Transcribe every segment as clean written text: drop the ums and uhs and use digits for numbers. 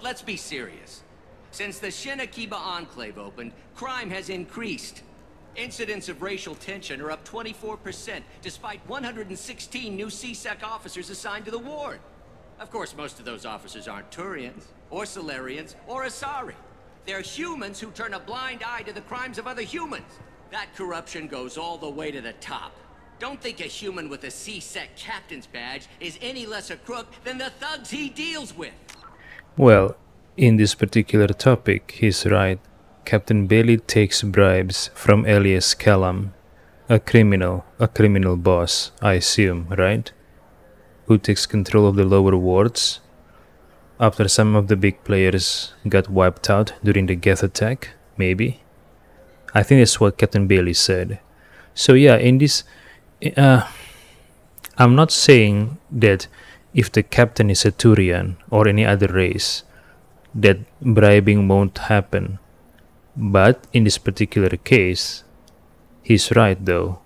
But let's be serious. Since the Shinakiba Enclave opened, crime has increased. Incidents of racial tension are up 24%, despite 116 new CSEC officers assigned to the ward. Of course, most of those officers aren't Turians, or Solarians, or Asari. They're humans who turn a blind eye to the crimes of other humans. That corruption goes all the way to the top. Don't think a human with a CSEC captain's badge is any less a crook than the thugs he deals with. Well, in this particular topic, he's right. Captain Bailey takes bribes from Elias Kellam, a criminal boss, I assume, right? Who takes control of the lower wards after some of the big players got wiped out during the Geth attack, maybe? I think that's what Captain Bailey said. So yeah, in this, I'm not saying that if the captain is a Turian or any other race, that bribing won't happen. But in this particular case, he's right though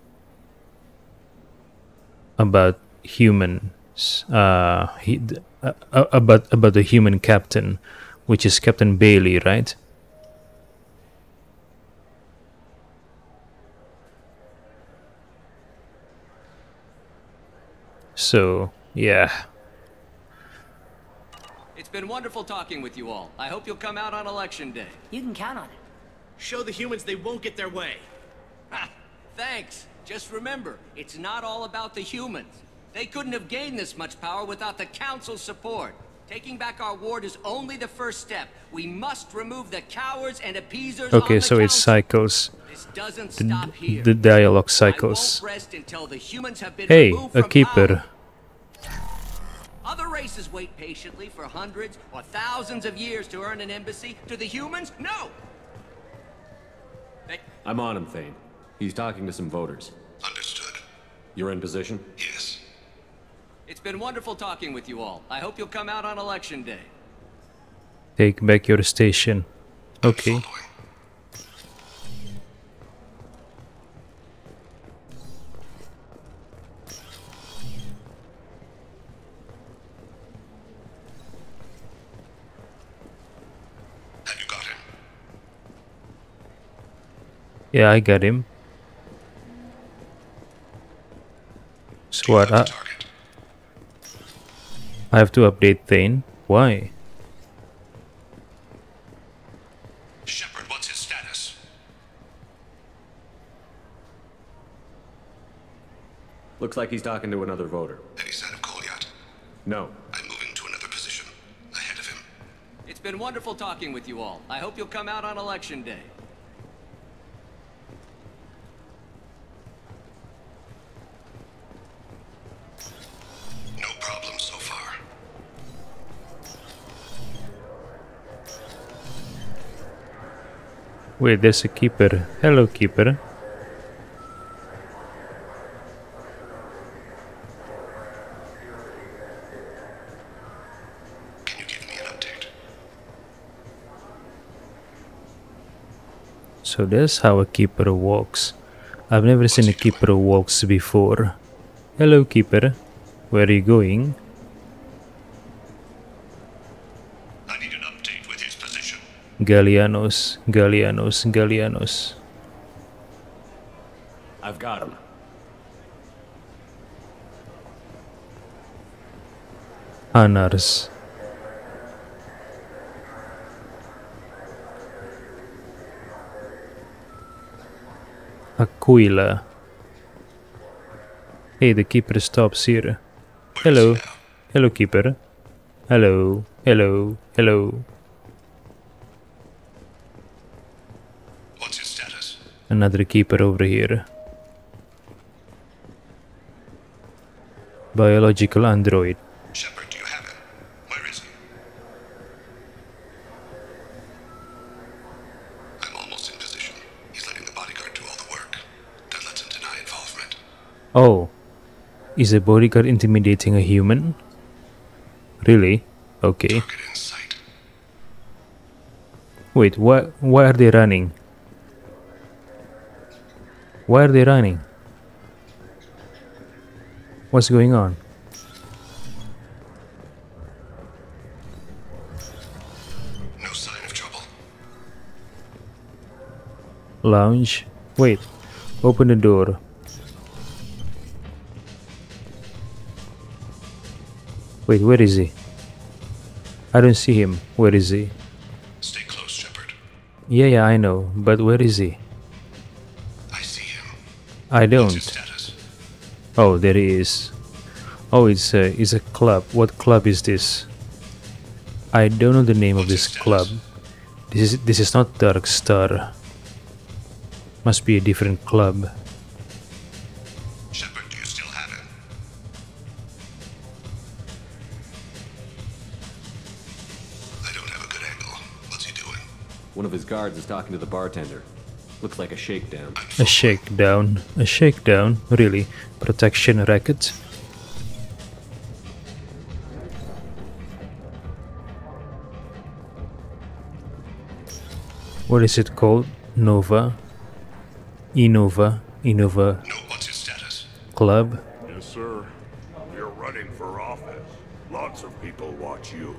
about humans, about the human captain, which is Captain Bailey, right? So yeah. It's been wonderful talking with you all. I hope you'll come out on election day. You can count on it. Show the humans they won't get their way. Ha! Thanks. Just remember, it's not all about the humans. They couldn't have gained this much power without the Council's support. Taking back our ward is only the first step. We must remove the cowards and appeasers. Okay, so it cycles. This doesn't stop here. The dialogue cycles. I won't rest until the humans have been removed from keeper. Other races wait patiently for hundreds or thousands of years to earn an embassy. To the humans, no! I'm on him, Thane. He's talking to some voters. Understood. You're in position? Yes. It's been wonderful talking with you all. I hope you'll come out on election day. Take back your station. Okay. Have you got him? Yeah, I got him. So what? I have to update Thane. Why? Shepard, what's his status? Looks like he's talking to another voter. Any sign of call yet? No. I'm moving to another position. Ahead of him. It's been wonderful talking with you all. I hope you'll come out on election day. No problem so far. Wait, there's a keeper. Hello, keeper. Can you give me an update? So that's how a keeper walks. I've never seen a keeper who walks before. Hello, keeper. Where are you going? I need an update with his position. Gallianos, Gallianos, Gallianos. I've got him. Anars. Aquila. Hey, the keeper stops here. Hello. Hello, keeper. Hello. Hello. Hello. What's his status? Another keeper over here. Biological android. Shepard, do you have him? Where is he? I'm almost in position. He's letting the bodyguard do all the work. That lets him deny involvement. Oh. Is a bodyguard intimidating a human? Really? Okay. Target in sight. Wait, why are they running? Why are they running? What's going on? Lounge. Wait. Open the door. Wait, where is he? I don't see him. Where is he? Stay close, Shepard. Yeah, I know. But where is he? I see him. I What's don't. his status? Oh, there he is. Oh, it's a club. What club is this? I don't know the name of this club. This is not Dark Star. Must be a different club. Shepard, do you still have him? I don't have a good angle. What's he doing? One of his guards is talking to the bartender. Looks like a shakedown. A shakedown. A shakedown? Really? Protection racket? What is it called? Nova? Innova? Innova No, what's his status? Club? Yes, sir. You're running for office. Lots of people watch you.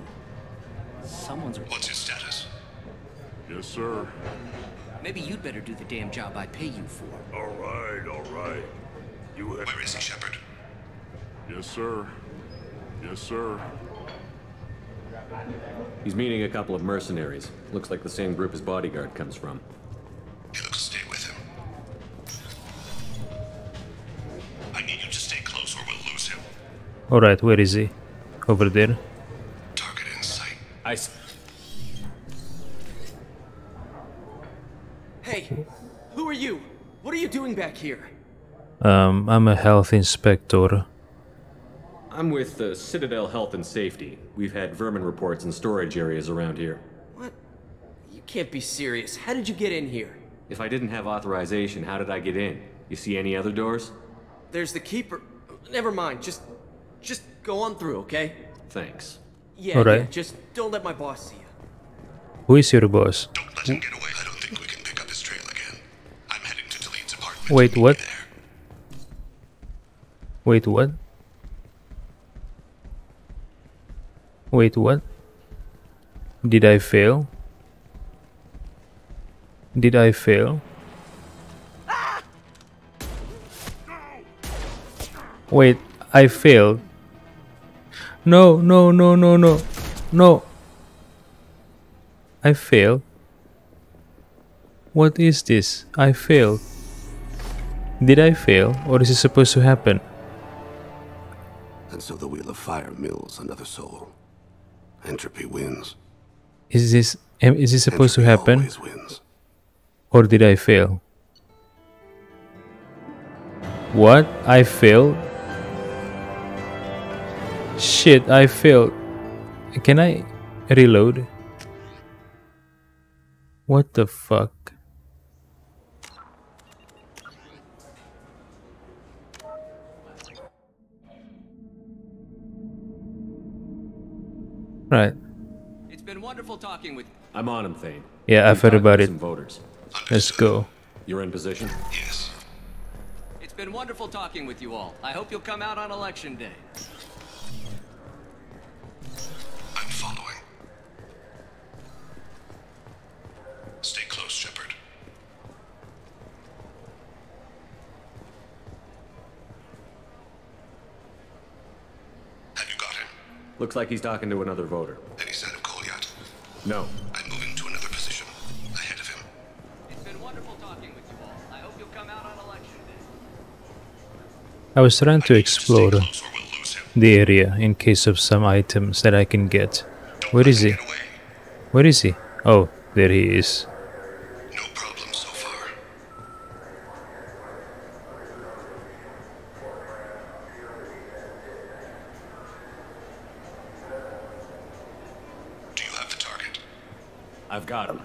Someone's... What's his status? Yes, sir. Maybe you'd better do the damn job I pay you for. All right, all right. You had... Where is he, Shepard? Yes, sir. Yes, sir. He's meeting a couple of mercenaries. Looks like the same group his bodyguard comes from. He looks to stay with him. I need you to stay close or we'll lose him. Alright, where is he? Over there? Target in sight. Hey, who are you? What are you doing back here? I'm a health inspector. I'm with the Citadel Health and Safety. We've had vermin reports in storage areas around here. What? You can't be serious. How did you get in here? If I didn't have authorization, how did I get in? You see any other doors? There's the keeper. Never mind. Just go on through, okay? Thanks. Yeah, Alright. yeah. Just don't let my boss see you. Who is your boss? Don't let him get away. I don't think we can pick up his trail again. I'm heading to Delete's apartment. Wait, Meet me what? there. Wait, what? Wait, what? Did I fail? Did I fail? Wait, I failed. No, no, no, no, no. No. I failed. What is this? I failed. Did I fail? Or is it supposed to happen? And so the Wheel of Fire mills another soul. Entropy wins. Is this supposed to Entropy happen? always wins. Or did I fail? What? I failed? Shit, I failed. Can I reload? What the fuck? Right. It's been wonderful talking with you. I'm on him, Thane. Yeah, I've We've heard talked about to it. some voters. Let's go. You're in position? Yes. It's been wonderful talking with you all. I hope you'll come out on election day. I'm following. Stay close, Shepard. Have you got him? Looks like he's talking to another voter. Any sign of Cole yet? No. I'm moving to another position. Ahead of him. It's been wonderful talking with you all. I hope you'll come out on election day. I was trying to I need you explore stay close or we'll lose him. the area in case of some items that I can get. Don't Where let is him he? get away. Where is he? Oh, there he is. No problem so far. Do you have the target? I've got him.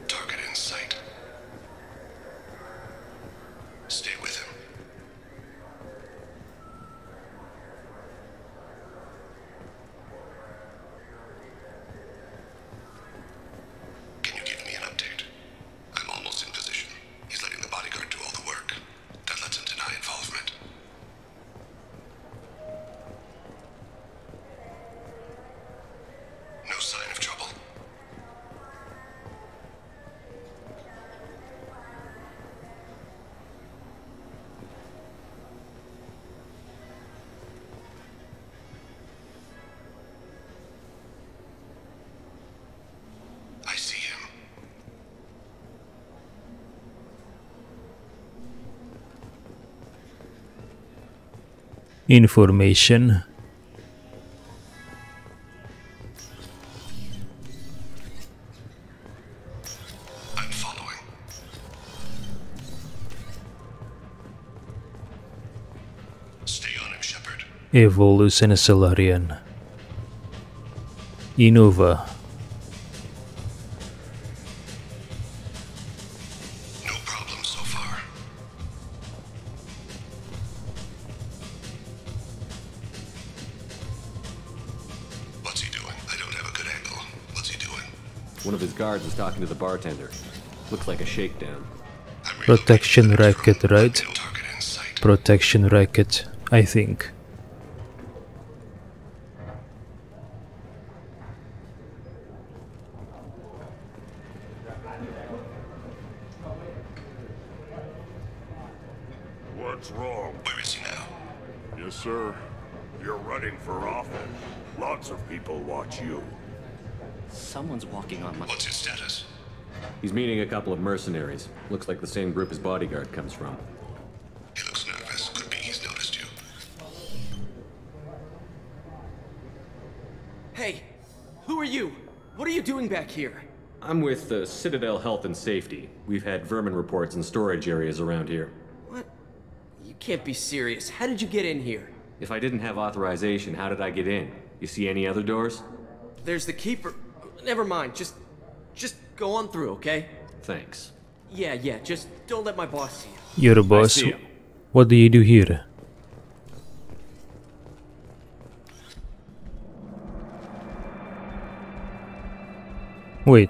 Target in sight. Stay with him. Can you give me an update? I'm almost in position. He's letting the bodyguard do all the work. That lets him deny involvement. information. I'm following. Stay on him, Shepard. Evolution Solarian. Innova. No problem so far. What's he doing? I don't have a good angle. What's he doing? One of his guards is talking to the bartender. Looks like a shakedown. I'm relocating Protection to the next racket, room. right? No target in sight. Protection racket, I think. What's wrong? Where is he now? Yes, sir. You're running for office. Lots of people watch you. Someone's walking on my... What's his status? He's meeting a couple of mercenaries. Looks like the same group his bodyguard comes from. He looks nervous. Could be he's noticed you. Hey, who are you? What are you doing back here? I'm with the Citadel Health and Safety. We've had vermin reports in storage areas around here. What? You can't be serious. How did you get in here? If I didn't have authorization, how did I get in? You see any other doors? There's the keeper. Never mind. Just go on through, okay? Thanks. Yeah, just don't let my boss see you. You're a boss. see him. What do you do here? Wait,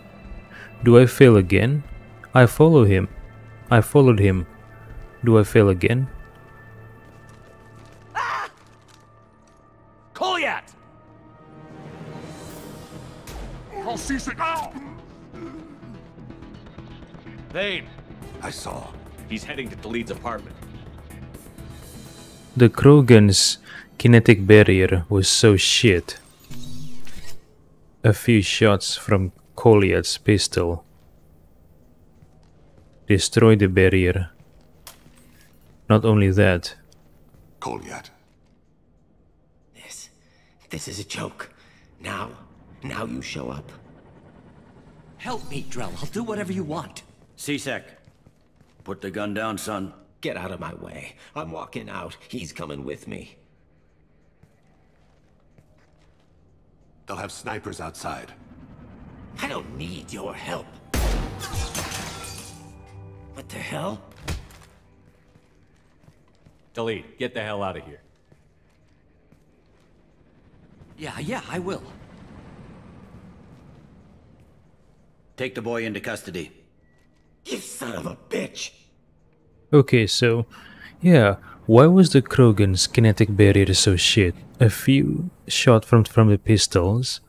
do I fail again? I follow him. I followed him. Do I fail again? Kolyat! I'll cease it now! Thane! I saw. He's heading to Khalid's apartment. The Krogan's kinetic barrier was so shit. A few shots from Kolyat's pistol destroyed the barrier. Not only that, Kolyat. This is a joke. Now you show up. Help me, Drell. I'll do whatever you want. C-Sec, put the gun down, son. Get out of my way. I'm walking out. He's coming with me. They'll have snipers outside. I don't need your help. What the hell? Khalid, get the hell out of here. Yeah, I will. Take the boy into custody. You son of a bitch! okay, so yeah, why was the Krogan's kinetic barrier so shit? A few shot from the pistols,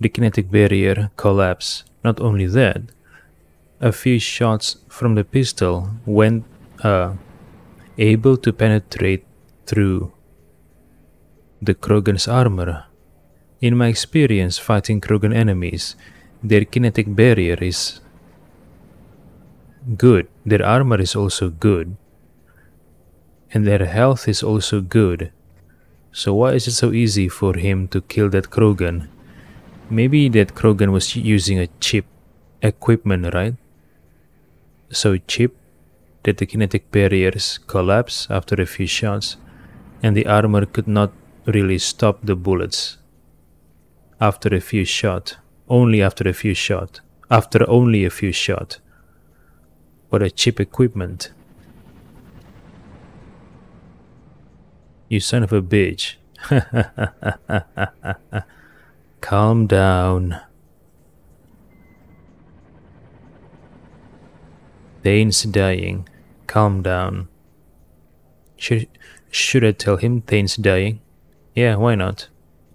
the kinetic barrier collapsed. Not only that, a few shots from the pistol went able to penetrate through the Krogan's armor. In my experience fighting Krogan enemies, their kinetic barrier is good, their armor is also good, and their health is also good. So why is it so easy for him to kill that Krogan? Maybe that Krogan was using a cheap equipment, right? So cheap that the kinetic barriers collapse after a few shots, and the armor could not really stop the bullets after a few shot. Only after a few shot. After only a few shot. What a cheap equipment. You son of a bitch. Calm down. Thane's dying. Calm down. Should I tell him Thane's dying? Yeah, why not?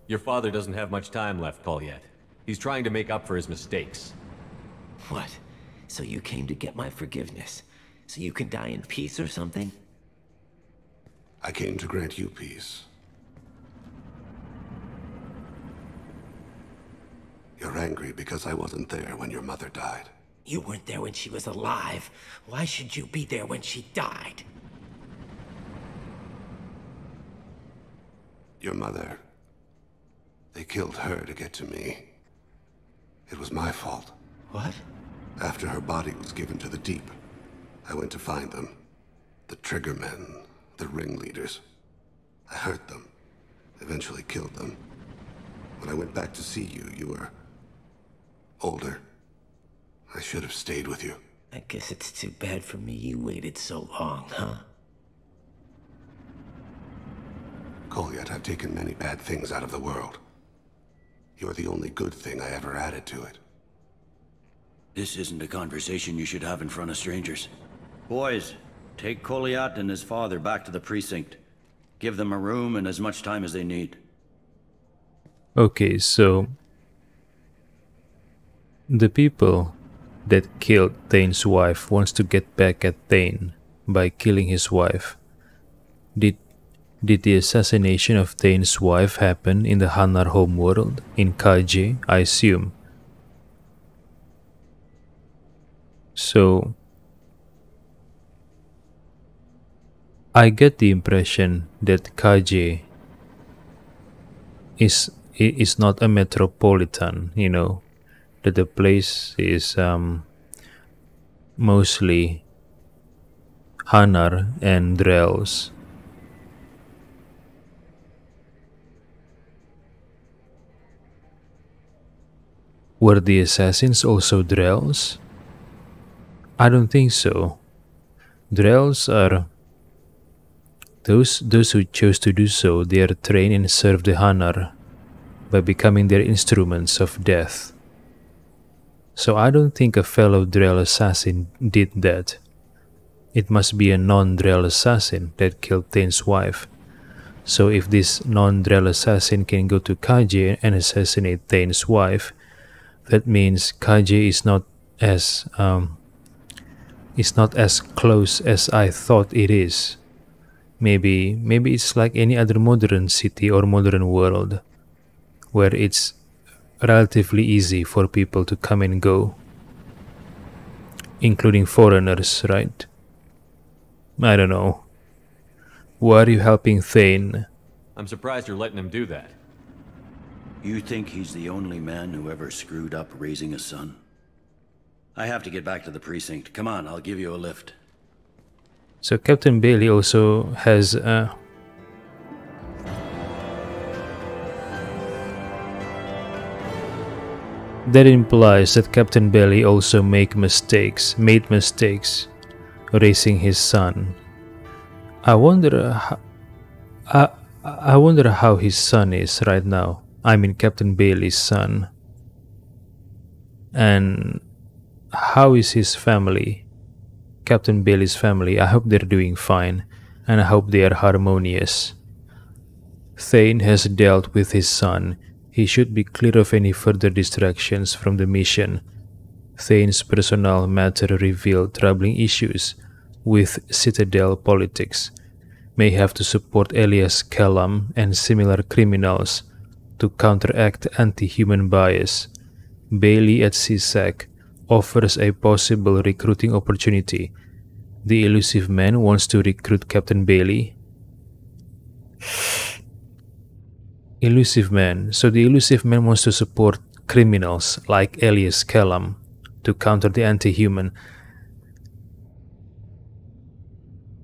Your father doesn't have much time left, Kolyat. He's trying to make up for his mistakes. What? So you came to get my forgiveness? So you can die in peace or something? I came to grant you peace. You're angry because I wasn't there when your mother died. You weren't there when she was alive. Why should you be there when she died? Your mother. They killed her to get to me. It was my fault. What? After her body was given to the Deep, I went to find them. The Triggermen, the ringleaders. I hurt them. Eventually killed them. When I went back to see you, you were... older. I should have stayed with you. I guess it's too bad for me you waited so long, huh? Goliath, I've taken many bad things out of the world. You're the only good thing I ever added to it. This isn't a conversation you should have in front of strangers. Boys, take Goliath and his father back to the precinct. Give them a room and as much time as they need. Okay, so the people that killed Thane's wife wants to get back at Thane by killing his wife. Did the assassination of Thane's wife happen in the Hanar homeworld in Kaji, I assume? So I get the impression that Kaji is not a metropolitan, you know, that the place is mostly Hanar and Drells. Were the assassins also Drells? I don't think so. Drells are those who chose to do so. They are trained and serve the Hanar by becoming their instruments of death. So I don't think a fellow Drell assassin did that. It must be a non-Drell assassin that killed Thane's wife. So if this non-Drell assassin can go to Kaji and assassinate Thane's wife, that means Kaji is not as close as I thought it is. Maybe it's like any other modern city or modern world, where it's relatively easy for people to come and go, including foreigners, right? I don't know. Why are you helping Thane? I'm surprised you're letting him do that. You think he's the only man who ever screwed up raising a son? I have to get back to the precinct. Come on, I'll give you a lift. So Captain Bailey also has that implies that Captain Bailey also made mistakes raising his son. I wonder how his son is right now. I mean Captain Bailey's son. And how is his family? Captain Bailey's family. I hope they're doing fine, and I hope they are harmonious. Thane has dealt with his son. He should be clear of any further distractions from the mission. Thane's personal matter revealed troubling issues with Citadel politics. May have to support Elias Kellam and similar criminals to counteract anti-human bias. Bailey at CSEC offers a possible recruiting opportunity. The elusive man wants to recruit Captain Bailey. Elusive man. So the elusive man wants to support criminals like Elias Kellam to counter the anti-human.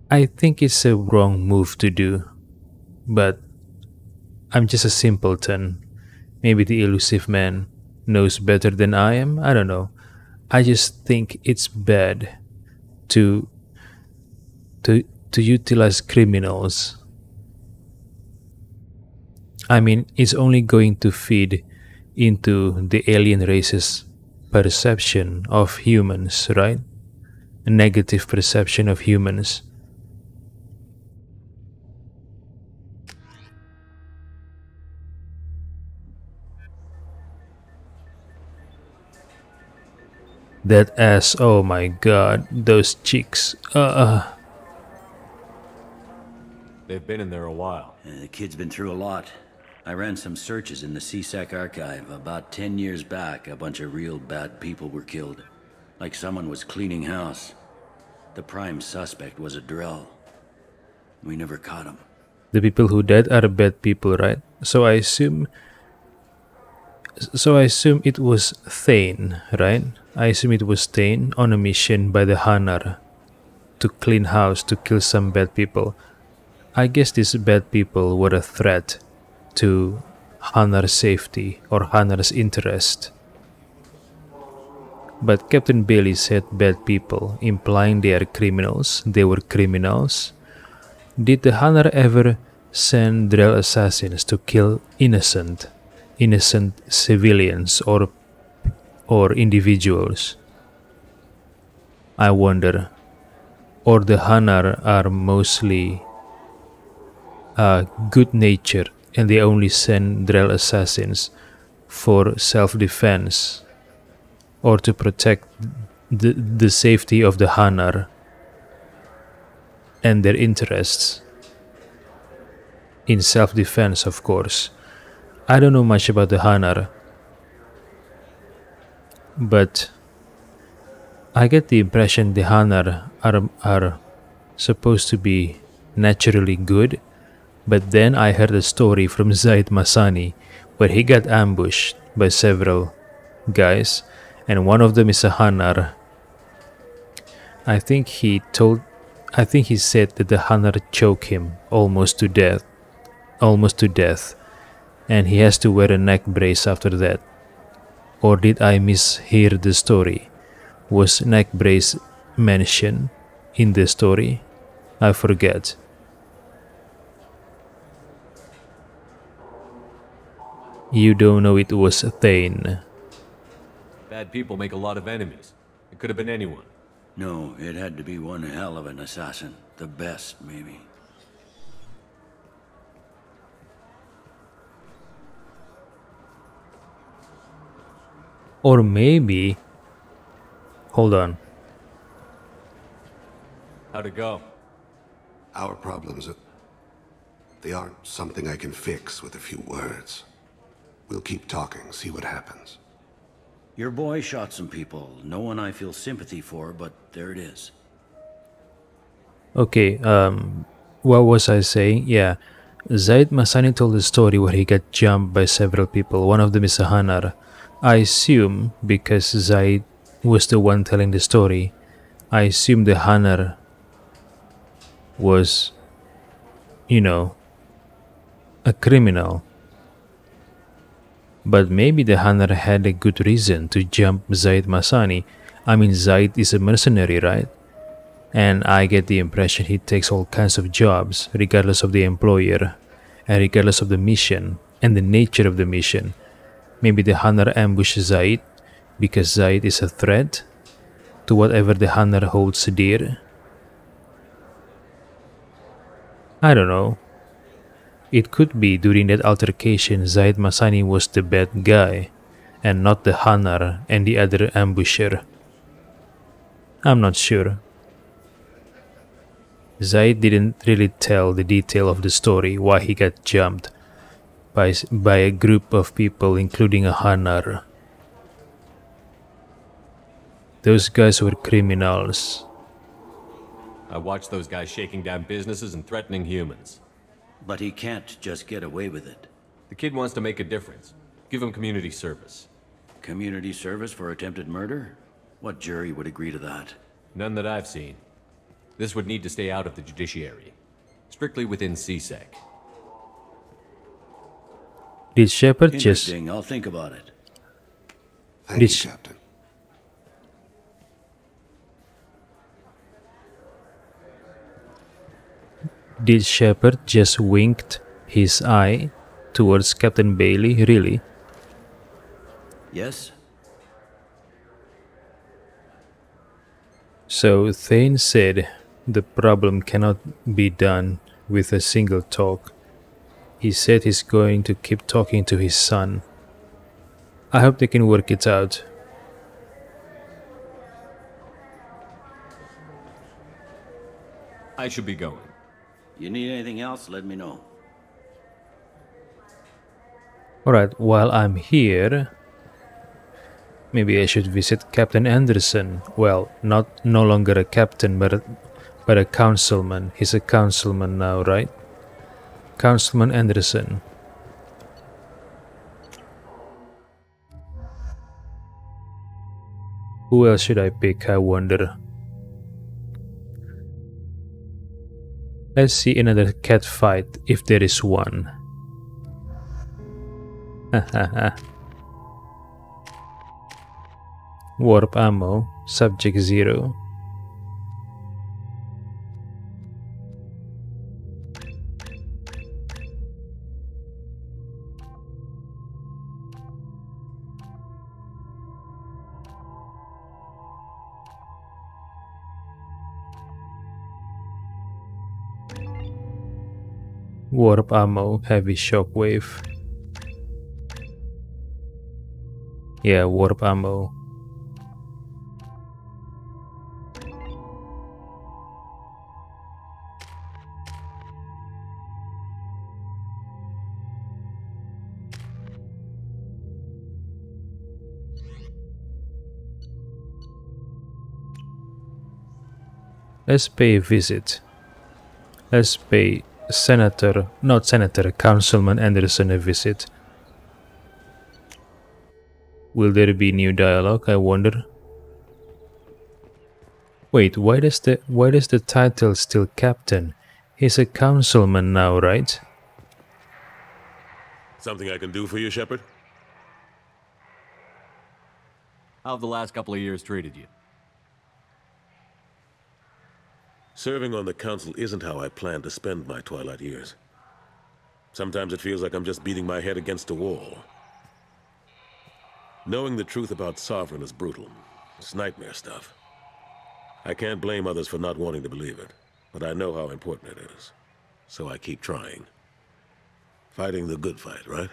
I think it's a wrong move to do, but I'm just a simpleton. Maybe the elusive man knows better than I am. I don't know. I just think it's bad to utilize criminals. I mean, it's only going to feed into the alien race's perception of humans, right? A negative perception of humans. That ass, oh my god, those cheeks. They've been in there a while. The kid's been through a lot. I ran some searches in the CSEC archive. About 10 years back, a bunch of real bad people were killed. Like someone was cleaning house. The prime suspect was a Drell. We never caught him. The people who died are bad people, right? So I assume it was Thane, right? I assume it was Thane on a mission by the Hanar to clean house, to kill some bad people. I guess these bad people were a threat to Hanar's safety or Hanar's interest. But Captain Bailey said bad people, implying they are criminals. They were criminals. Did the Hanar ever send Drell assassins to kill innocent civilians or individuals? I wonder. Or the Hanar are mostly good-natured and they only send Drell assassins for self-defense or to protect the safety of the Hanar and their interests. In self-defense, of course. I don't know much about the Hanar, but I get the impression the Hanar are supposed to be naturally good, but then I heard a story from Zaid Masani where he got ambushed by several guys, and one of them is a Hanar. I think he said that the Hanar choked him almost to death, and he has to wear a neck brace after that. Or did I mishear the story? Was neck brace mentioned in the story? I forget. You don't know it was Thane. Bad people make a lot of enemies. It could have been anyone. No, it had to be one hell of an assassin. The best, maybe. Or maybe... Hold on. How'd it go? Our problems, they aren't something I can fix with a few words. We'll keep talking, see what happens. Your boy shot some people. No one I feel sympathy for, but there it is. Okay, what was I saying? Yeah, Zaid Masani told a story where he got jumped by several people. One of them is a Hanar. I assume, because Zaid was the one telling the story, I assume the Hanar was, you know, a criminal. But maybe the Hanar had a good reason to jump Zaid Masani. I mean, Zaid is a mercenary, right? And I get the impression he takes all kinds of jobs, regardless of the employer, and regardless of the mission, and the nature of the mission. Maybe the Hanar ambushed Zaid, because Zaid is a threat to whatever the Hanar holds dear. I don't know. It could be during that altercation Zaid Masani was the bad guy and not the Hanar and the other ambusher. I'm not sure. Zaid didn't really tell the detail of the story why he got jumped by a group of people including a Hanar. Those guys were criminals. I watched those guys shaking down businesses and threatening humans. But he can't just get away with it. The kid wants to make a difference. Give him community service. Community service for attempted murder? What jury would agree to that? None that I've seen. This would need to stay out of the judiciary. Strictly within CSEC. Did Shepard just... Interesting, I'll think about it. Thank you, Captain. Did Shepard just winked his eye towards Captain Bailey, really? Yes? So Thane said the problem cannot be done with a single talk. He said he's going to keep talking to his son. I hope they can work it out. I should be going. You need anything else, let me know. Alright, while I'm here, maybe I should visit Captain Anderson. Well, no longer a captain, but a councilman. He's a councilman now, right? Councilman Anderson. Who else should I pick, I wonder? Let's see another cat fight, if there is one. Warp ammo, subject 0. Warp ammo, heavy shockwave. Yeah, warp ammo. Let's pay a visit. Let's pay Councilman Anderson a visit. Will there be new dialogue, I wonder? Wait, why does the title still Captain? He's a councilman now, right? Something I can do for you, Shepard? How have the last couple of years treated you? Serving on the council isn't how I plan to spend my twilight years. Sometimes it feels like I'm just beating my head against a wall. Knowing the truth about Sovereign is brutal. It's nightmare stuff. I can't blame others for not wanting to believe it, but I know how important it is. So I keep trying. Fighting the good fight, right?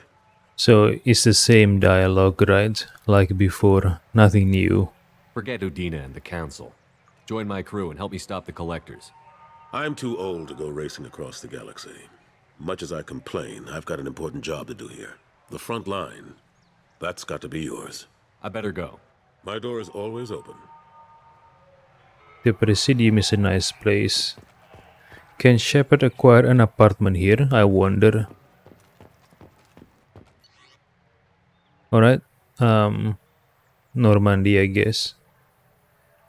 So it's the same dialogue, right? Like before, nothing new. Forget Udina and the council. Join my crew and help me stop the collectors. I'm too old to go racing across the galaxy. Much as I complain, I've got an important job to do here. The front line. That's got to be yours. I better go. My door is always open. The Presidium is a nice place. Can Shepard acquire an apartment here, I wonder? Alright, Normandy, I guess.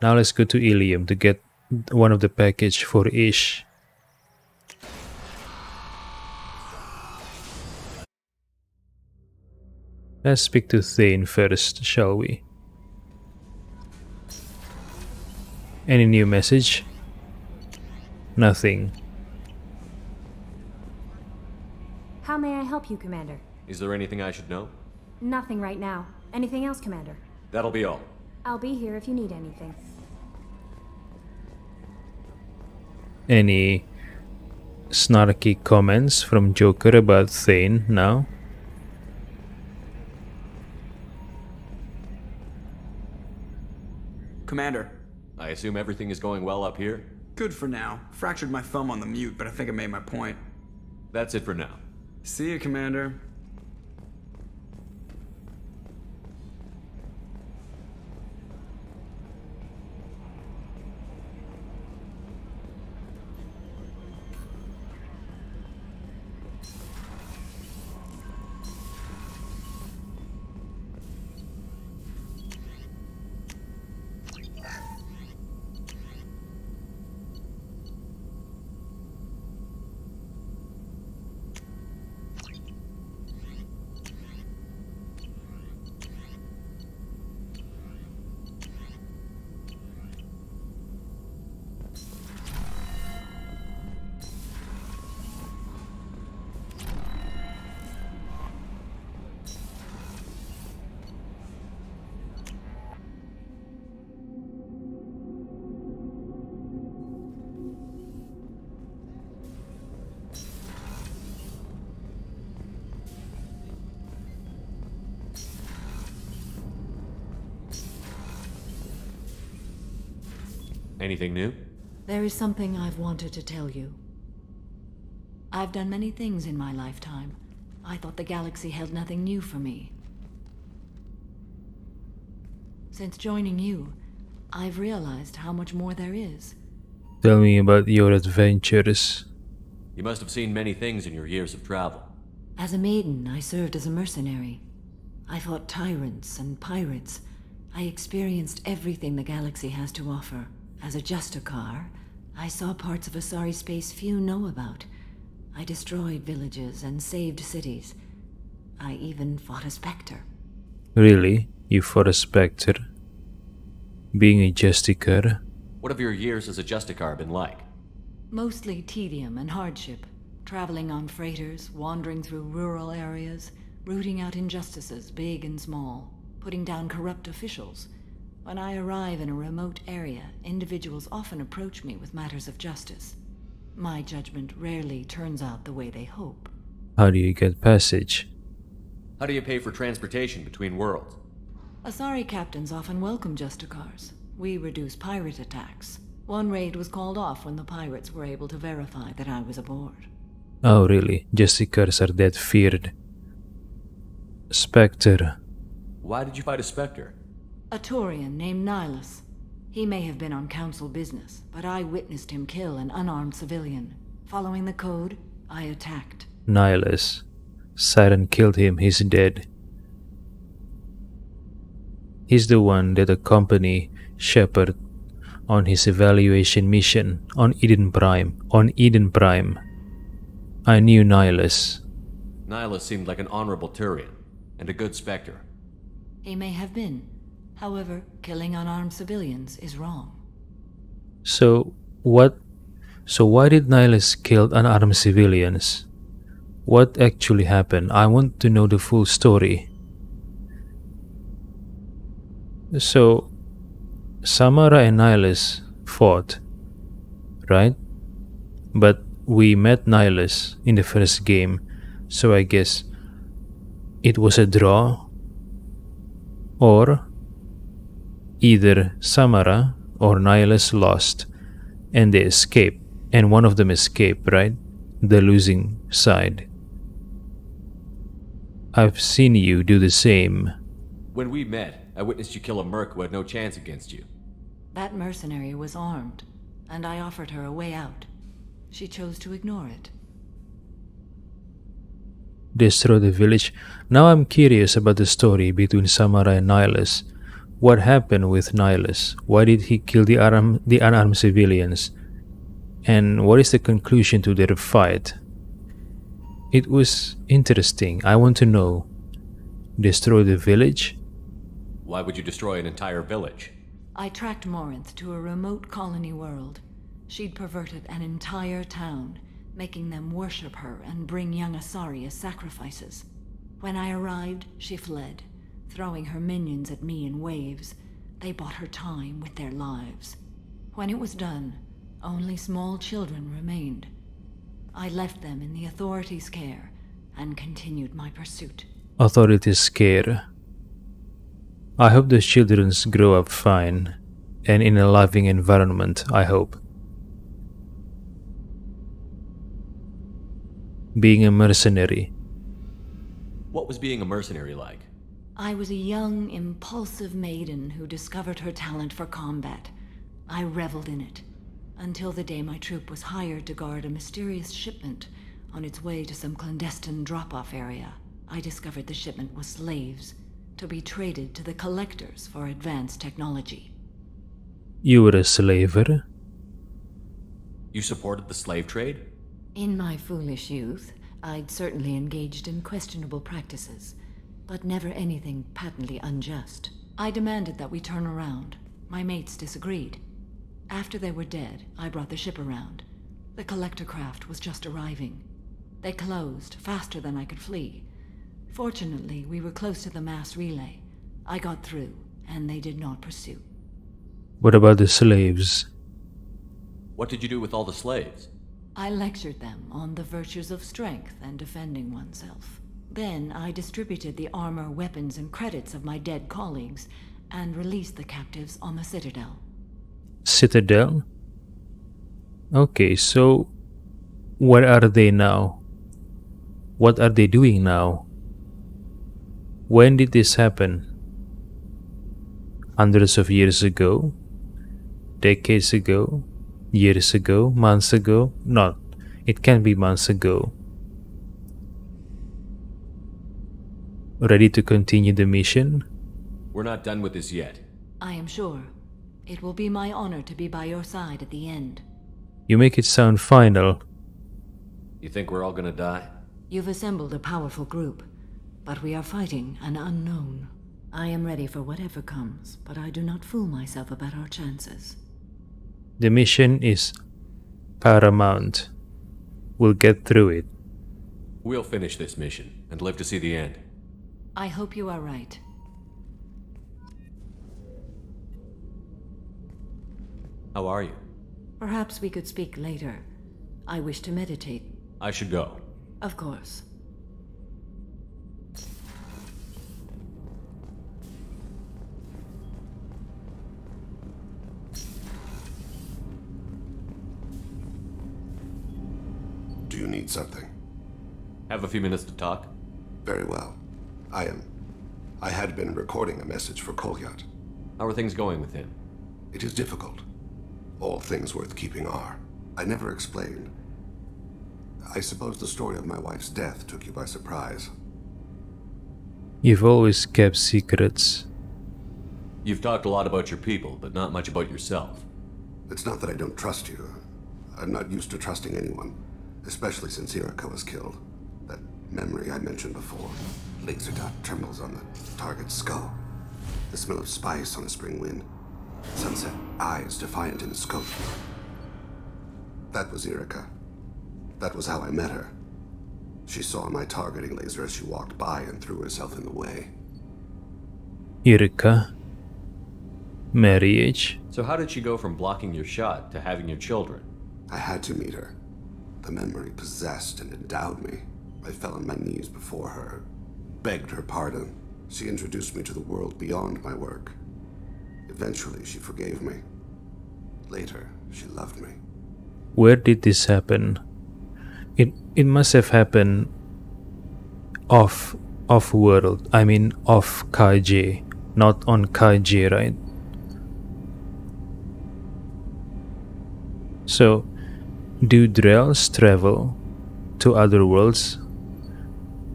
Now let's go to Ilium to get one of the package for Ish. Let's speak to Thane first, shall we? Any new message? Nothing. How may I help you, Commander? Is there anything I should know? Nothing right now. Anything else, Commander? That'll be all. I'll be here if you need anything. Any snarky comments from Joker about Thane now? Commander. I assume everything is going well up here? Good for now. Fractured my thumb on the mute, but I think I made my point. That's it for now. See you, Commander. Anything new? There is something I've wanted to tell you. I've done many things in my lifetime. I thought the galaxy held nothing new for me. Since joining you, I've realized how much more there is. Tell me about your adventures. You must have seen many things in your years of travel. As a maiden, I served as a mercenary. I fought tyrants and pirates. I experienced everything the galaxy has to offer. As a Justicar, I saw parts of Asari space few know about. I destroyed villages and saved cities. I even fought a Spectre. Really? You fought a Spectre? Being a Justicar? What have your years as a Justicar been like? Mostly tedium and hardship. Traveling on freighters, wandering through rural areas, rooting out injustices, big and small, putting down corrupt officials. When I arrive in a remote area, individuals often approach me with matters of justice. My judgment rarely turns out the way they hope. How do you get passage? How do you pay for transportation between worlds? Asari captains often welcome Justicars. We reduce pirate attacks. One raid was called off when the pirates were able to verify that I was aboard. Oh really? Justicars are that feared. Spectre. Why did you fight a Spectre? A Taurian named Nihilus. He may have been on council business, but I witnessed him kill an unarmed civilian. Following the code, I attacked. Nihilus. Siren killed him, he's dead. He's the one that accompanied Shepard on his evaluation mission on Eden Prime. I knew Nihilus. Nihilus seemed like an honorable Turian, and a good Spectre. He may have been. However, killing unarmed civilians is wrong. So why did Nihilus kill unarmed civilians? What actually happened? I want to know the full story. So, Samara and Nihilus fought, right? But we met Nihilus in the first game, so I guess it was a draw. Or either Samara or Nihilus lost and they escaped, and one of them escaped, right? The losing side. I've seen you do the same. When we met, I witnessed you kill a merc who had no chance against you. That mercenary was armed, and I offered her a way out. She chose to ignore it. Destroy the village. Now I'm curious about the story between Samara and Nihilus. What happened with Nihilus? Why did he kill the unarmed civilians? And what is the conclusion to their fight? It was interesting. I want to know. Destroy the village? Why would you destroy an entire village? I tracked Morinth to a remote colony world. She'd perverted an entire town, making them worship her and bring young Asari as sacrifices. When I arrived, she fled, throwing her minions at me in waves. They bought her time with their lives. When it was done, only small children remained. I left them in the authorities' care and continued my pursuit. Authorities' care. I hope the children grow up fine and in a loving environment, I hope. Being a mercenary. What was being a mercenary like? I was a young, impulsive maiden who discovered her talent for combat. I reveled in it, until the day my troop was hired to guard a mysterious shipment on its way to some clandestine drop-off area. I discovered the shipment was slaves, to be traded to the collectors for advanced technology. You were a slaver? You supported the slave trade? In my foolish youth, I'd certainly engaged in questionable practices, but never anything patently unjust. I demanded that we turn around. My mates disagreed. After they were dead, I brought the ship around. The collector craft was just arriving. They closed faster than I could flee. Fortunately, we were close to the mass relay. I got through, and they did not pursue. What about the slaves? What did you do with all the slaves? I lectured them on the virtues of strength and defending oneself. Then I distributed the armor, weapons, and credits of my dead colleagues, and released the captives on the Citadel. Citadel? Okay, so where are they now? What are they doing now? When did this happen? Hundreds of years ago? Decades ago? Years ago? Months ago? Not. It can be months ago. Ready to continue the mission? We're not done with this yet. I am sure. It will be my honor to be by your side at the end. You make it sound final. You think we're all gonna die? You've assembled a powerful group, but we are fighting an unknown. I am ready for whatever comes, but I do not fool myself about our chances. The mission is paramount. We'll get through it. We'll finish this mission and live to see the end. I hope you are right. How are you? Perhaps we could speak later. I wish to meditate. I should go. Of course. Do you need something? Have a few minutes to talk? Very well. I had been recording a message for Kolyat. How are things going with him? It is difficult. All things worth keeping are. I never explained. I suppose the story of my wife's death took you by surprise. You've always kept secrets. You've talked a lot about your people, but not much about yourself. It's not that I don't trust you. I'm not used to trusting anyone, especially since Erica was killed. That memory I mentioned before. Laser dot trembles on the target's skull. The smell of spice on a spring wind. Sunset eyes defiant in the scope. That was Erica. That was how I met her. She saw my targeting laser as she walked by and threw herself in the way. Erica? Marriage? So how did she go from blocking your shot to having your children? I had to meet her. The memory possessed and endowed me. I fell on my knees before her, begged her pardon. She introduced me to the world beyond my work. Eventually, she forgave me. Later, she loved me. Where did this happen? It must have happened off world. I mean off Kaiji, not on Kaiji, right? So, do Drells travel to other worlds,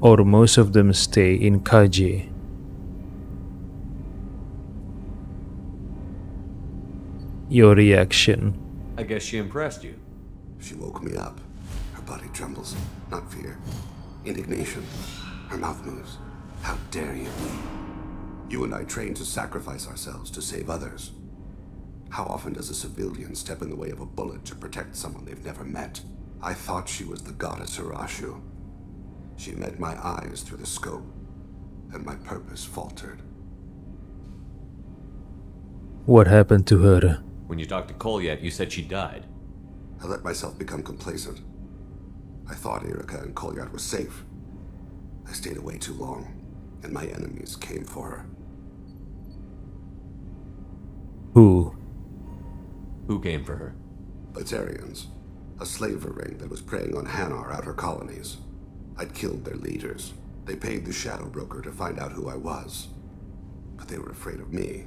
or most of them stay in Kaiji? Your reaction? I guess she impressed you. She woke me up. Her body trembles. Not fear. Indignation. Her mouth moves. How dare you? You and I trained to sacrifice ourselves to save others. How often does a civilian step in the way of a bullet to protect someone they've never met? I thought she was the goddess Urashu. She met my eyes through the scope, and my purpose faltered. What happened to her? When you talked to Kolyat, you said she died. I let myself become complacent. I thought Erica and Kolyat were safe. I stayed away too long, and my enemies came for her. Who? Who came for her? Batarians. A slaver ring that was preying on Hanar outer colonies. I'd killed their leaders. They paid the shadow broker to find out who I was. But they were afraid of me,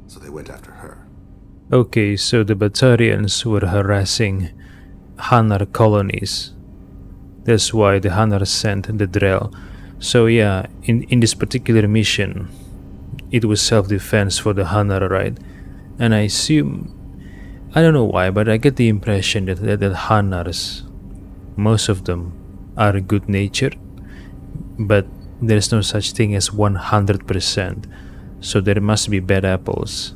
so they went after her. Okay, so the Batarians were harassing Hanar colonies. That's why the Hanar sent the Drell. So yeah, in this particular mission, it was self-defense for the Hanar, right? And I assume, I don't know why, but I get the impression that Hanars, most of them, are good-natured, but there's no such thing as 100%, so there must be bad apples.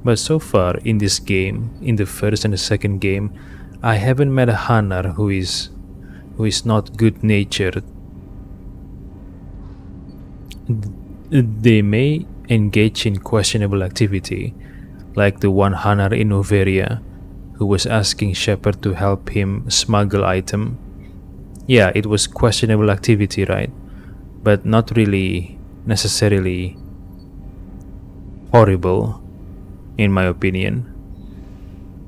But so far in this game, in the first and the second game, I haven't met a Hanar who is not good-natured. They may engage in questionable activity, like the one Hanar in Overia, who was asking Shepard to help him smuggle item. Yeah, it was questionable activity, right? But not really necessarily horrible, in my opinion.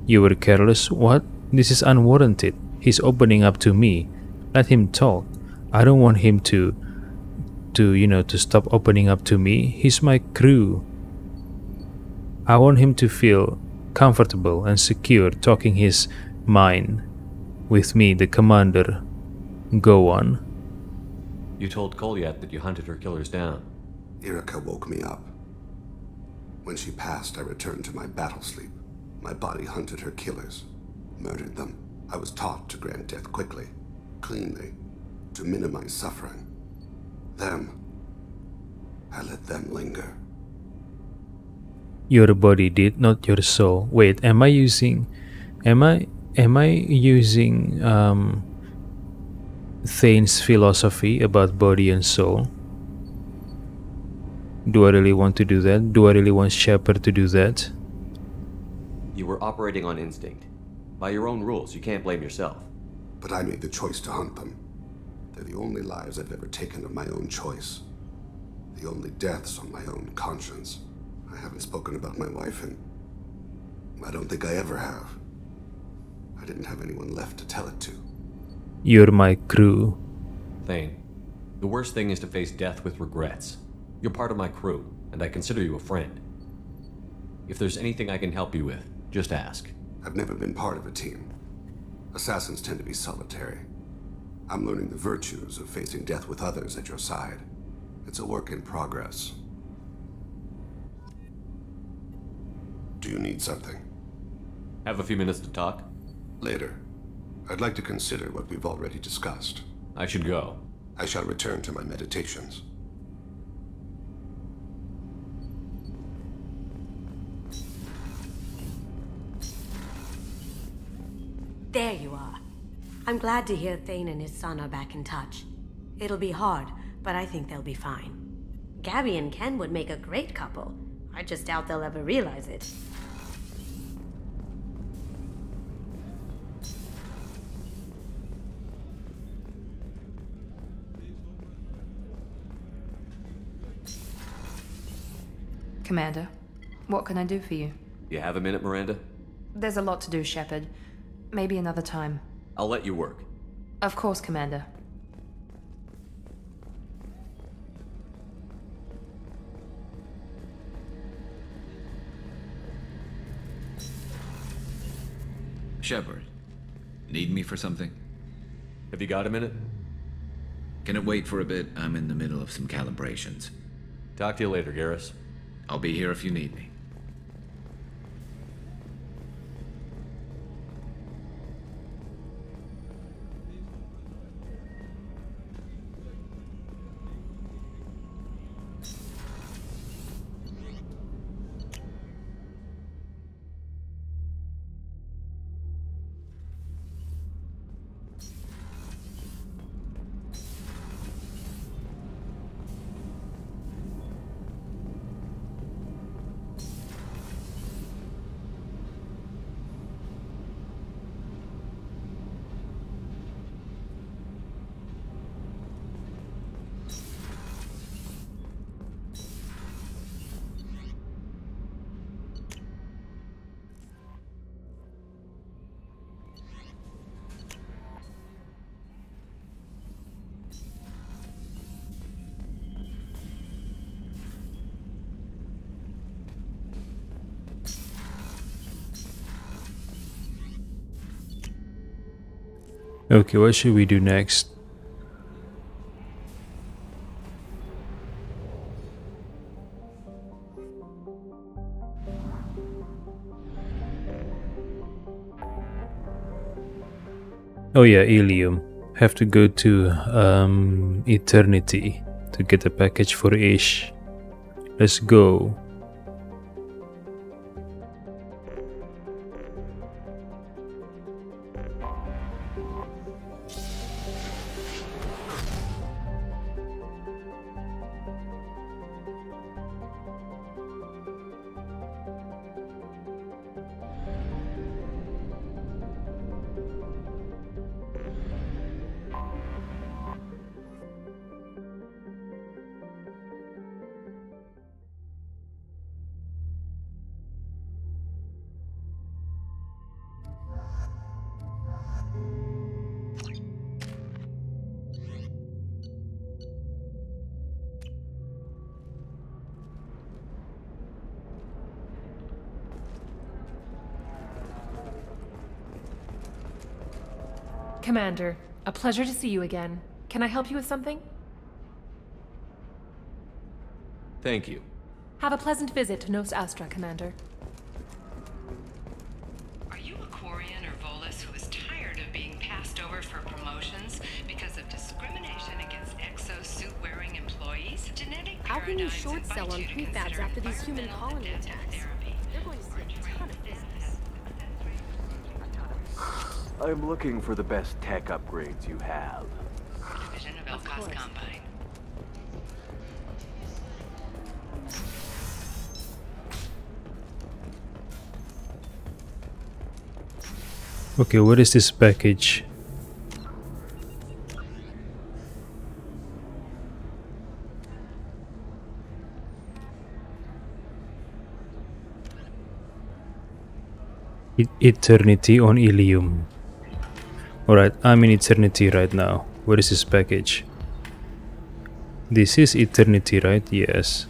You were careless? What? This is unwarranted. He's opening up to me. Let him talk. I don't want him to stop opening up to me. He's my crew. I want him to feel comfortable and secure talking his mind. with me, the commander. Go on. You told Kolyat that you hunted her killers down. Irika woke me up. When she passed, I returned to my battle sleep. My body hunted her killers, murdered them. I was taught to grant death quickly, cleanly, to minimize suffering. Them, I let them linger. Your body did, not your soul. Wait, am I using Thane's philosophy about body and soul? Do I really want to do that? Do I really want Shepard to do that? You were operating on instinct. By your own rules, you can't blame yourself. But I made the choice to hunt them. They're the only lives I've ever taken of my own choice. The only deaths on my own conscience. I haven't spoken about my wife, and I don't think I ever have. I didn't have anyone left to tell it to. You're my crew. Thane, the worst thing is to face death with regrets. You're part of my crew, and I consider you a friend. If there's anything I can help you with, just ask. I've never been part of a team. Assassins tend to be solitary. I'm learning the virtues of facing death with others at your side. It's a work in progress. Do you need something? Have a few minutes to talk? Later. I'd like to consider what we've already discussed. I should go. I shall return to my meditations. There you are. I'm glad to hear Thane and his son are back in touch. It'll be hard, but I think they'll be fine. Gabby and Ken would make a great couple. I just doubt they'll ever realize it. Commander, what can I do for you? You have a minute, Miranda? There's a lot to do, Shepard. Maybe another time. I'll let you work. Of course, Commander. Shepard, need me for something? Have you got a minute? Can it wait for a bit? I'm in the middle of some calibrations. Talk to you later, Garrus. I'll be here if you need me. Okay, what should we do next? Oh yeah, Ilium. Have to go to Eternity to get a package for Ish. Let's go. Commander, a pleasure to see you again. Can I help you with something? Thank you. Have a pleasant visit to Nos Astra, Commander. Are you a Quarian or Volus who is tired of being passed over for promotions because of discrimination against exosuit-wearing employees? Genetic How can you paradigms short invite sell on you to prefabs consider after these human environmental colony adaptive attacks? therapy. They're going to see a ton of business. I'm looking for the best tech upgrades you have. Division of Elcos Combine. Okay, what is this package? Eternity on Ilium. Alright, I'm in Eternity right now. What is this package? This is Eternity, right? Yes.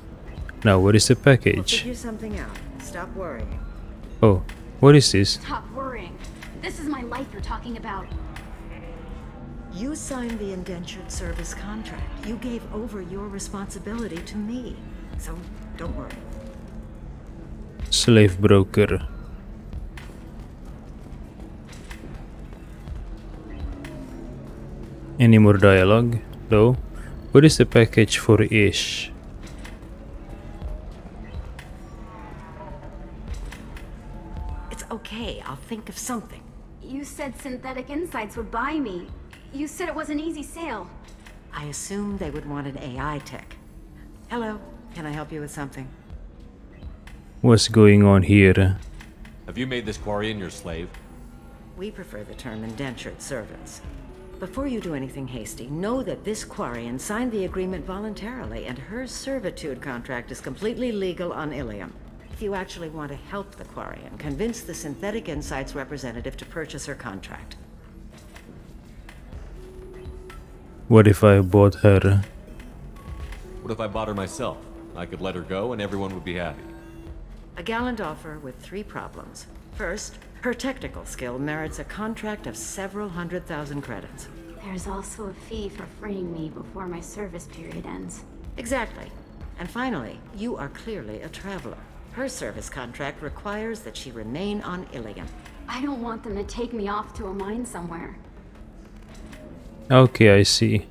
Now, what is the package? We'll figure something out. Stop worrying. Oh, what is this? Stop worrying. This is my life you're talking about. You signed the indentured service contract. You gave over your responsibility to me. So, don't worry. Slave broker. Any more dialogue? No. What is the package for Ish? It's okay. I'll think of something. You said Synthetic Insights would buy me. You said it was an easy sale. I assumed they would want an AI tech. Hello. Can I help you with something? What's going on here? Have you made this Quarian your slave? We prefer the term indentured servants. Before you do anything hasty, know that this Quarian signed the agreement voluntarily, and her servitude contract is completely legal on Ilium. If you actually want to help the Quarian, convince the Synthetic Insights representative to purchase her contract. What if I bought her? What if I bought her myself? I could let her go and everyone would be happy. A gallant offer with 3 problems. First, her technical skill merits a contract of several 100,000 credits. There's also a fee for freeing me before my service period ends. Exactly. And finally, you are clearly a traveler. Her service contract requires that she remain on Ilium. I don't want them to take me off to a mine somewhere. Okay, I see.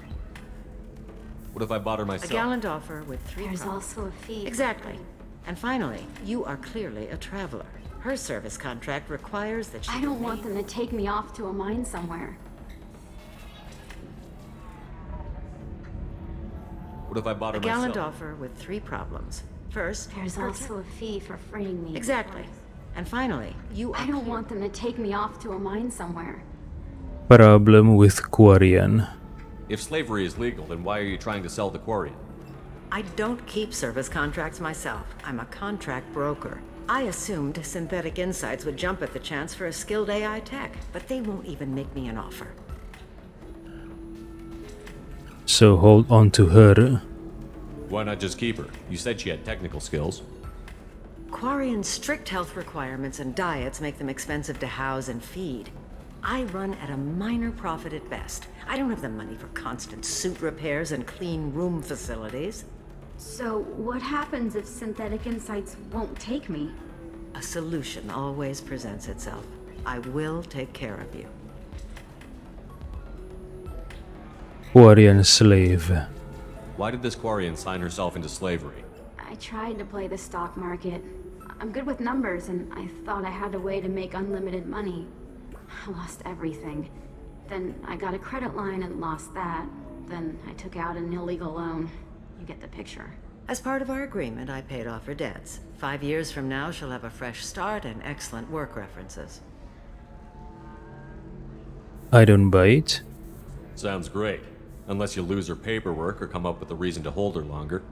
What if I bought her myself? A gallant offer with 3 There's problems. also a fee. Exactly. And finally, you are clearly a traveler. Her service contract requires that she I don't want them to take me off to a mine somewhere. What if I bought her A gallant myself? offer with 3 problems. First, There's also a fee for freeing me. Exactly. And finally, you are I don't want them to take me off to a mine somewhere. Problem with Quarian. If slavery is legal, then why are you trying to sell the Quarian? I don't keep service contracts myself. I'm a contract broker. I assumed Synthetic Insights would jump at the chance for a skilled AI tech, but they won't even make me an offer. So hold on to her. Why not just keep her? You said she had technical skills. Quarian's strict health requirements and diets make them expensive to house and feed. I run at a minor profit at best. I don't have the money for constant suit repairs and clean room facilities. So, what happens if Synthetic Insights won't take me? A solution always presents itself. I will take care of you. Quarian slave. Why did this Quarian sign herself into slavery? I tried to play the stock market. I'm good with numbers, and I thought I had a way to make unlimited money. I lost everything. Then I got a credit line and lost that. Then I took out an illegal loan. You get the picture. As part of our agreement, I paid off her debts. 5 years from now, she'll have a fresh start and excellent work references. I don't buy it. Sounds great. Unless you lose her paperwork or come up with a reason to hold her longer.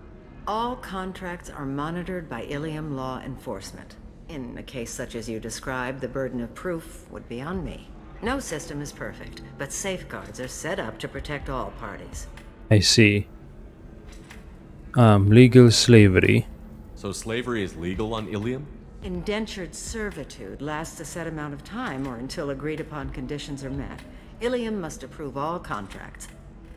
All contracts are monitored by Ilium law enforcement. In a case such as you described, the burden of proof would be on me. No system is perfect, but safeguards are set up to protect all parties. I see. Legal slavery. So slavery is legal on Ilium? Indentured servitude lasts a set amount of time or until agreed upon conditions are met. Ilium must approve all contracts.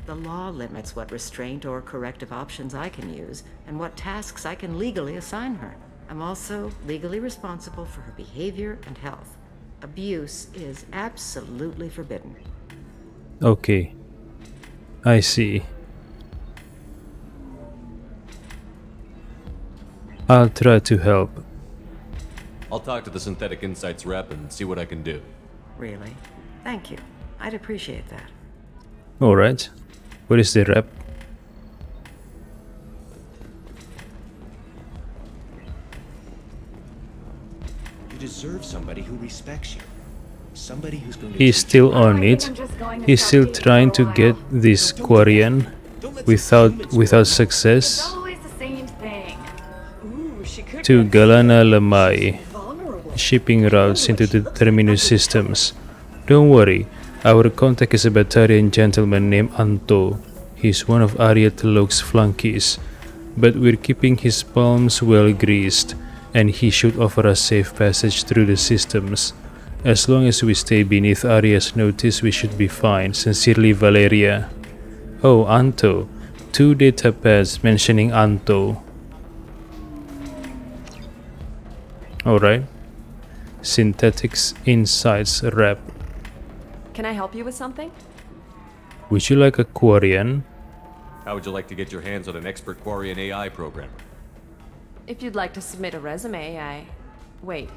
The law limits what restraint or corrective options I can use and what tasks I can legally assign her. I'm also legally responsible for her behavior and health. Abuse is absolutely forbidden. Okay. I see. I'll try to help. I'll talk to the Synthetic Insights rep and see what I can do. Really? Thank you. I'd appreciate that. Alright. Where is the rep? You deserve somebody who respects you. Somebody who's going to... He's still on it. He's still trying to get this Quarian without success. To Galana Lamai. Shipping routes into the Terminus systems. Don't worry, our contact is a Batarian gentleman named Anto. He's one of Arya Tlog's flunkies, but we're keeping his palms well greased, and he should offer us safe passage through the systems. As long as we stay beneath Arya's notice, we should be fine. Sincerely, Valeria. Oh, Anto. 2 data pads mentioning Anto. Alright. Synthetics Insights rep. Can I help you with something? Would you like a Quarian? How would you like to get your hands on an expert Quarian AI programmer? If you'd like to submit a resume, Wait.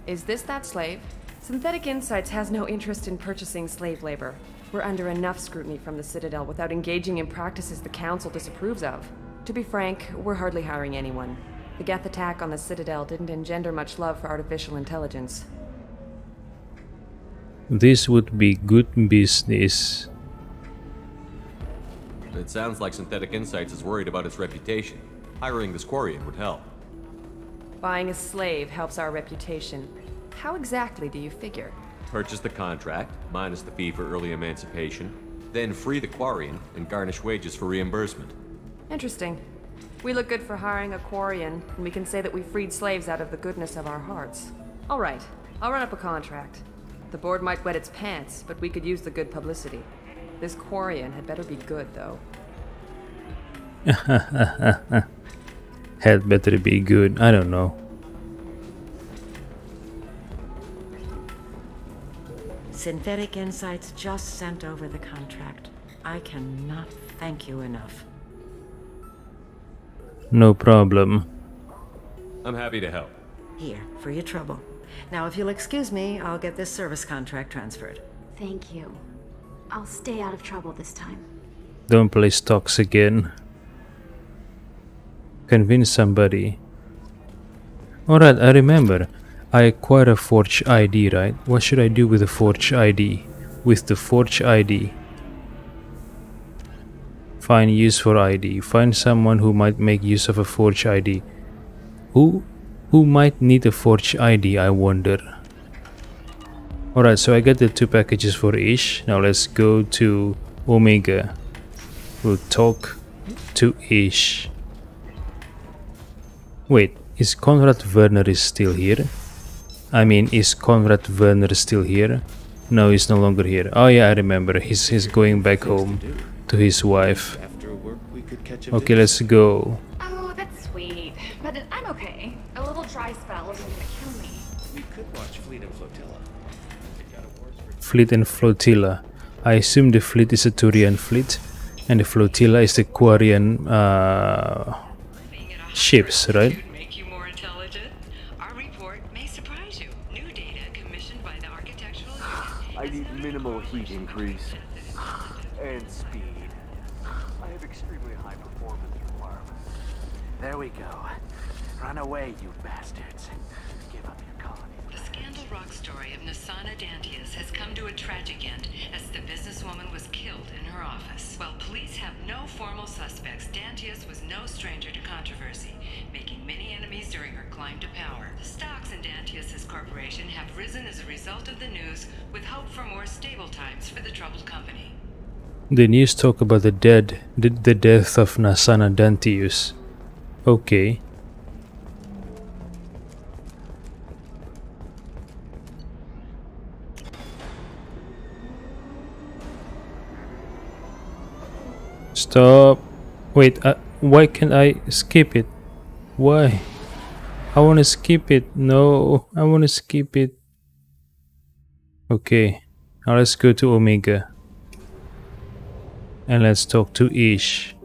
Is this that slave? Synthetic Insights has no interest in purchasing slave labor. We're under enough scrutiny from the Citadel without engaging in practices the Council disapproves of. To be frank, we're hardly hiring anyone. The Geth attack on the Citadel didn't engender much love for artificial intelligence. This would be good business. It sounds like Synthetic Insights is worried about its reputation. Hiring this Quarian would help. Buying a slave helps our reputation. How exactly do you figure? Purchase the contract, minus the fee for early emancipation, then free the Quarian and garnish wages for reimbursement. Interesting. We look good for hiring a Quarian, and we can say that we freed slaves out of the goodness of our hearts. All right, I'll run up a contract. The board might wet its pants, but we could use the good publicity. This Quarian had better be good, though. Had better be good, I don't know. Synthetic Insights just sent over the contract. I cannot thank you enough. No problem. I'm happy to help. Here, for your trouble. Now, if you'll excuse me, I'll get this service contract transferred. Thank you. I'll stay out of trouble this time. Don't play stocks again. Convince somebody. Alright, I remember. I acquired a Forge ID, right? What should I do with the Forge ID? With the Forge ID. Find use for ID. Find someone who might make use of a Forge ID. Who might need a Forge ID, I wonder. Alright, so I got the 2 packages for Ish. Now let's go to Omega. We'll talk to Ish. Wait, is Conrad Werner still here? I mean, is Conrad Werner still here? No, he's no longer here. Oh yeah, I remember. He's going back home to his wife. Okay, let's go. Oh, that's sweet. But I'm okay. A little dry spell isn't gonna kill me. We could watch Fleet and Flotilla. Fleet and Flotilla. I assume the fleet is a Turian fleet, and the flotilla is the Quarian ships, right? Make you more intelligent? Our report may surprise you. New data commissioned by the architectural unit. I need minimal heat increase and speed. I have extremely high performance requirements. There we go. Run away, you bastards. Give up your colony. The Scandal Rock story of Nasana Dantius has come to a tragic end as the businesswoman was killed in her office. While police have no formal suspects, Dantius was no stranger to controversy, making many enemies during her climb to power. The stocks in Dantius's corporation have risen as a result of the news, with hope for more stable times for the troubled company. The news talk about the death of Nasana Dantius. Okay. Stop. Wait, why can't I skip it? Why? I want to skip it. No, I want to skip it. Okay, now let's go to Omega. And let's talk to Ish.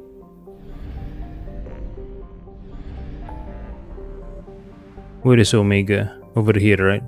Where is Omega? Over here, right?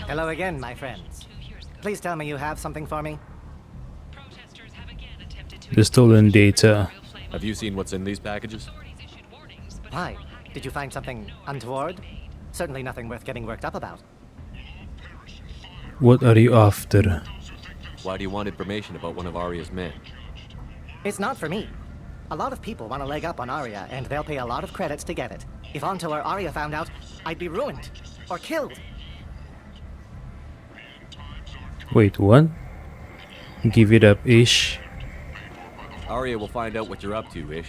Hello again, my friends. Please tell me you have something for me. The stolen data. Have you seen what's in these packages? Why? Did you find something untoward? Certainly nothing worth getting worked up about. What are you after? Why do you want information about one of Arya's men? It's not for me. A lot of people want a leg up on Arya, and they'll pay a lot of credits to get it. If Anto or Arya found out, I'd be ruined. Or killed. Wait, what? Give it up, Ish. Arya will find out what you're up to, Ish.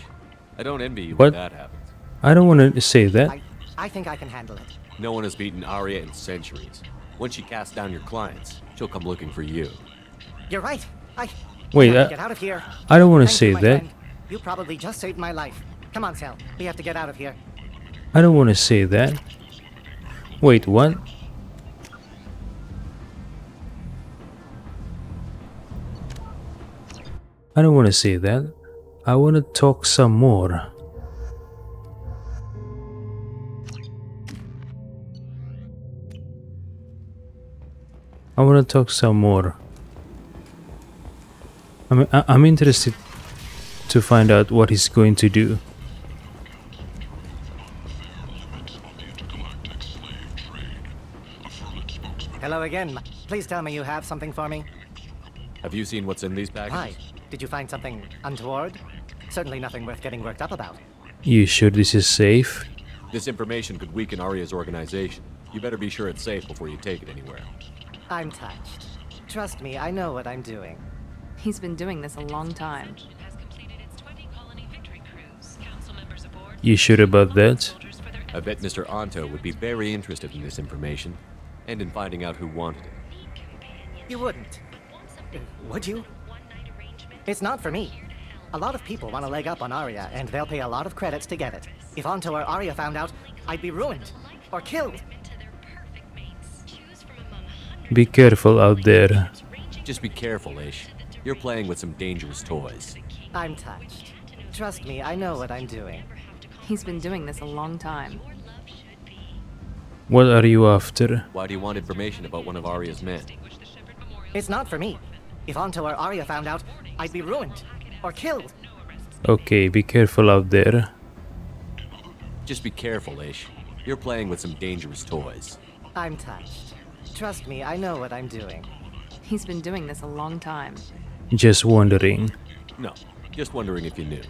I don't envy you What? when that happens. I don't want to say that. I think I can handle it. No one has beaten Arya in centuries. Once she casts down your clients, she'll come looking for you. You're right. Wait, we have to get out of here. I don't want to Thank say you, my that. friend. You probably just saved my life. Come on, Sal. We have to get out of here. I don't want to say that. Wait, what? I don't want to say that. I want to talk some more. I want to talk some more. I'm interested to find out what he's going to do. Hello again. Please tell me you have something for me. Have you seen what's in these packages? Why? Did you find something untoward? Certainly nothing worth getting worked up about. You sure this is safe? This information could weaken Arya's organization. You better be sure it's safe before you take it anywhere. I'm touched. Trust me, I know what I'm doing. He's been doing this a long time. You sure about that? I bet Mr. Anto would be very interested in this information, and in finding out who wanted it. You wouldn't. Would you? It's not for me. A lot of people want a leg up on Arya, and they'll pay a lot of credits to get it. If Anto or Arya found out, I'd be ruined. Or killed. Be careful out there. Just be careful, Ish. You're playing with some dangerous toys. I'm touched. Trust me, I know what I'm doing. He's been doing this a long time. What are you after? Why do you want information about one of Arya's men? It's not for me. If Anto or Arya found out, I'd be ruined. Or killed. Okay, be careful out there. Just be careful, Ish. You're playing with some dangerous toys. I'm touched. Trust me, I know what I'm doing. He's been doing this a long time. Just wondering. No, just wondering if you knew.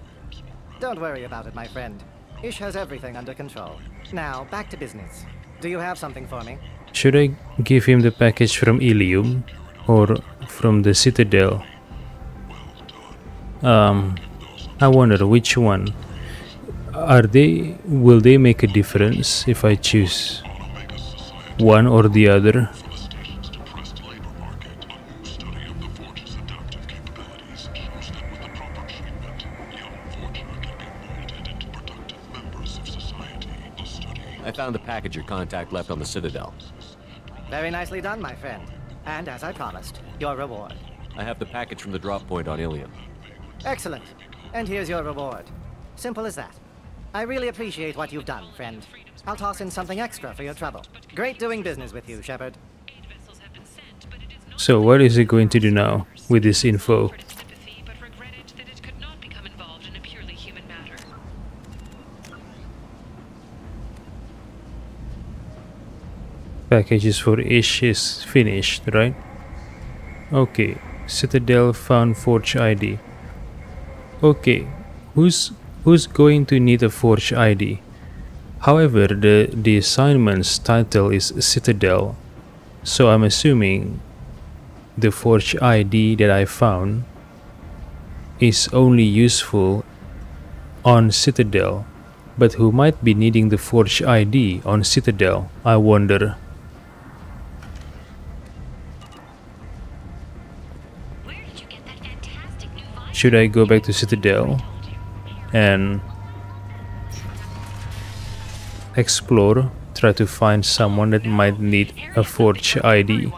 Don't worry about it, my friend. Ish has everything under control. Now, back to business. Do you have something for me? Should I give him the package from Ilium or from the Citadel? I wonder which one. Will they make a difference if I choose one or the other? I found the package your contact left on the Citadel. Very nicely done, my friend. And as I promised, your reward. I have the package from the drop point on Ilium. Excellent. And here's your reward. Simple as that. I really appreciate what you've done, friend. I'll toss in something extra for your trouble. Great doing business with you, Shepard. So what is he going to do now with this info? Packages for ish is finished, right? Okay. Citadel found Forge ID. Okay. Who's going to need a Forge ID? However, the assignment's title is Citadel, so I'm assuming the Forge ID that I found is only useful on Citadel. But who might be needing the Forge ID on Citadel, I wonder. Should I go back to Citadel and explore, try to find someone that might need a Forge ID?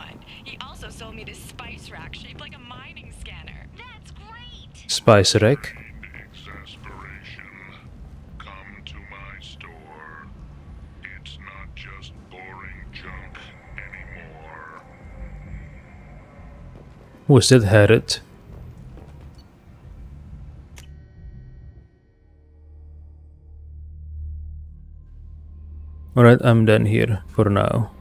Spice rack? Was that Harriet? Alright, I'm done here for now.